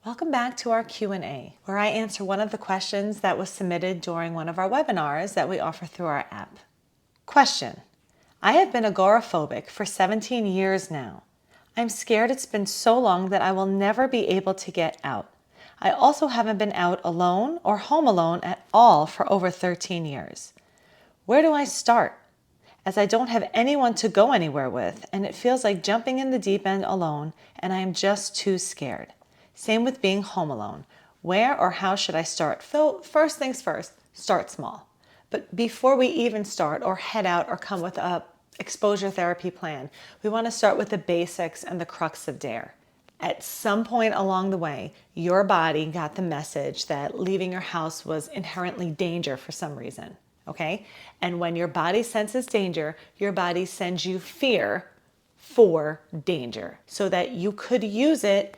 Welcome back to our Q&A, where I answer one of the questions that was submitted during one of our webinars that we offer through our app. Question: I have been agoraphobic for 17 years now. I'm scared it's been so long that I will never be able to get out. I also haven't been out alone or home alone at all for over 13 years. Where do I start? As I don't have anyone to go anywhere with, and it feels like jumping in the deep end alone, and I am just too scared. Same with being home alone. Where or how should I start? First things first, start small. But before we even start or head out or come with a exposure therapy plan, we want to start with the basics and the crux of DARE. At some point along the way, your body got the message that leaving your house was inherently danger for some reason, okay? And when your body senses danger, your body sends you fear for danger so that you could use it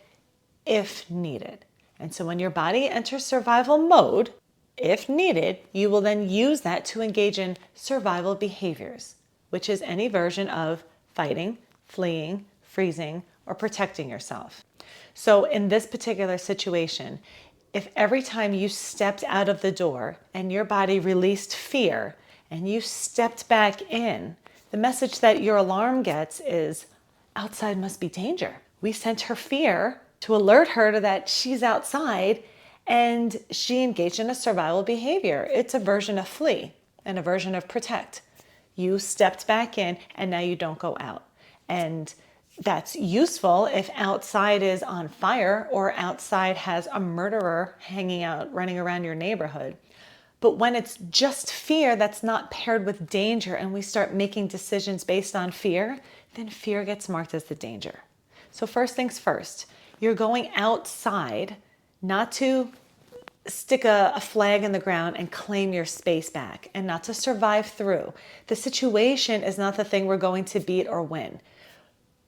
if needed. And so when your body enters survival mode, if needed, you will then use that to engage in survival behaviors, which is any version of fighting, fleeing, freezing, or protecting yourself. So in this particular situation, if every time you stepped out of the door and your body released fear and you stepped back in, the message that your alarm gets is outside must be danger. We sent her fear to alert her that she's outside, and she engaged in a survival behavior. It's a version of flee and a version of protect. You stepped back in and now you don't go out. And that's useful if outside is on fire or outside has a murderer hanging out, running around your neighborhood. But when it's just fear that's not paired with danger and we start making decisions based on fear, then fear gets marked as the danger. So first things first, you're going outside not to stick a flag in the ground and claim your space back and not to survive through. The situation is not the thing we're going to beat or win.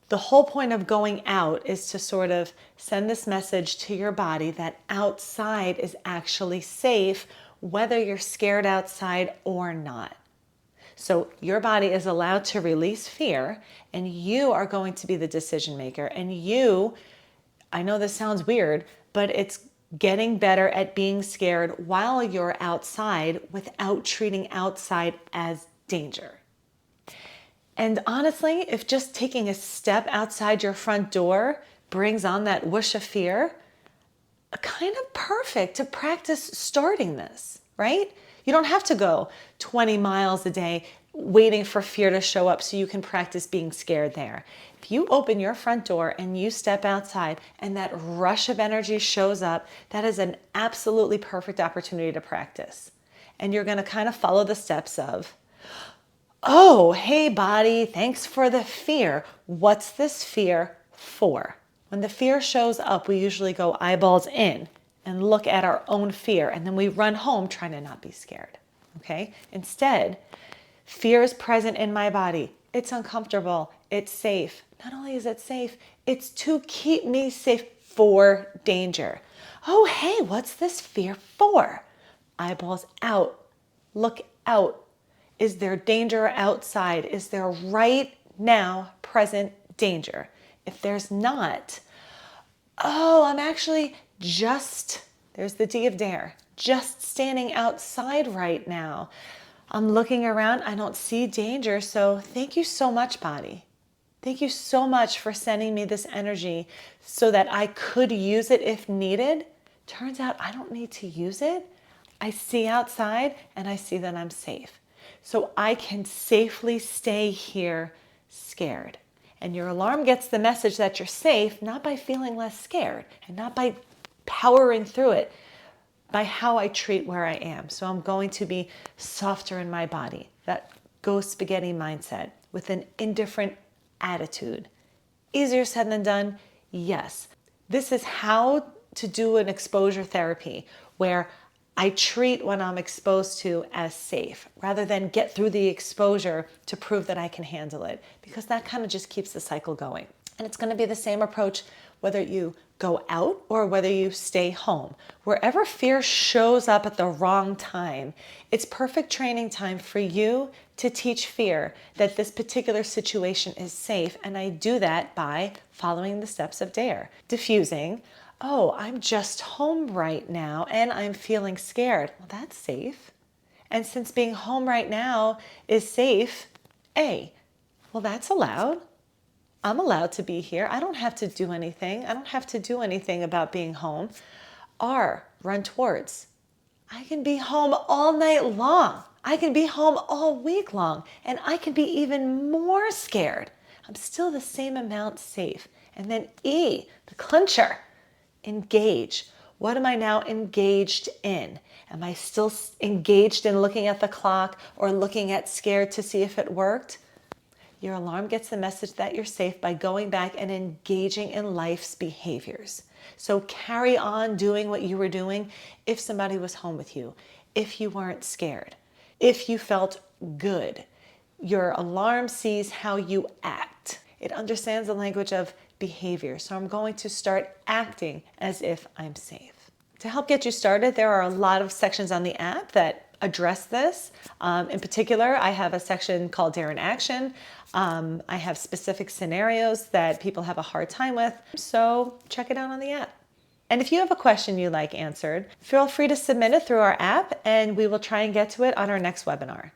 The whole point of going out is to sort of send this message to your body that outside is actually safe, whether you're scared outside or not. So your body is allowed to release fear, and you are going to be the decision maker. And I know this sounds weird, but it's getting better at being scared while you're outside without treating outside as danger. And honestly, if just taking a step outside your front door brings on that whoosh of fear, kind of perfect to practice starting this, right? You don't have to go 20 miles a day waiting for fear to show up so you can practice being scared there. If you open your front door and you step outside and that rush of energy shows up, that is an absolutely perfect opportunity to practice. And you're going to kind of follow the steps of, oh, hey body, thanks for the fear. What's this fear for? When the fear shows up, we usually go eyeballs in and look at our own fear, and then we run home trying to not be scared, okay? Instead, fear is present in my body. It's uncomfortable. It's safe. Not only is it safe, it's to keep me safe for danger. Oh, hey, what's this fear for? Eyeballs out. Look out. Is there danger outside? Is there right now present danger? If there's not, I'm actually there's the D of DARE, just standing outside right now. I'm looking around, I don't see danger, so thank you so much, body. Thank you so much for sending me this energy so that I could use it if needed. Turns out I don't need to use it. I see outside and I see that I'm safe. So I can safely stay here scared. And your alarm gets the message that you're safe, not by feeling less scared and not by powering through it, by how I treat where I am. So I'm going to be softer in my body, that go spaghetti mindset with an indifferent attitude. Easier said than done? Yes. This is how to do an exposure therapy where I treat what I'm exposed to as safe rather than get through the exposure to prove that I can handle it, because that kind of just keeps the cycle going. And it's going to be the same approach whether you go out or whether you stay home. Wherever fear shows up at the wrong time, it's perfect training time for you to teach fear that this particular situation is safe. And I do that by following the steps of DARE. Diffusing, Oh, I'm just home right now and I'm feeling scared. Well, that's safe. And since being home right now is safe, A, well, that's allowed. I'm allowed to be here. I don't have to do anything. I don't have to do anything about being home. R, run towards. I can be home all night long. I can be home all week long. And I can be even more scared. I'm still the same amount safe. And then E, the clincher, engage. What am I now engaged in? Am I still engaged in looking at the clock or looking at scared to see if it worked? Your alarm gets the message that you're safe by going back and engaging in life's behaviors. So carry on doing what you were doing if somebody was home with you, if you weren't scared, if you felt good. Your alarm sees how you act. It understands the language of behavior. So I'm going to start acting as if I'm safe. To help get you started, there are a lot of sections on the app that address this. In particular, I have a section called Dare in Action. I have specific scenarios that people have a hard time with, so check it out on the app. And if you have a question you'd like answered, feel free to submit it through our app and we will try and get to it on our next webinar.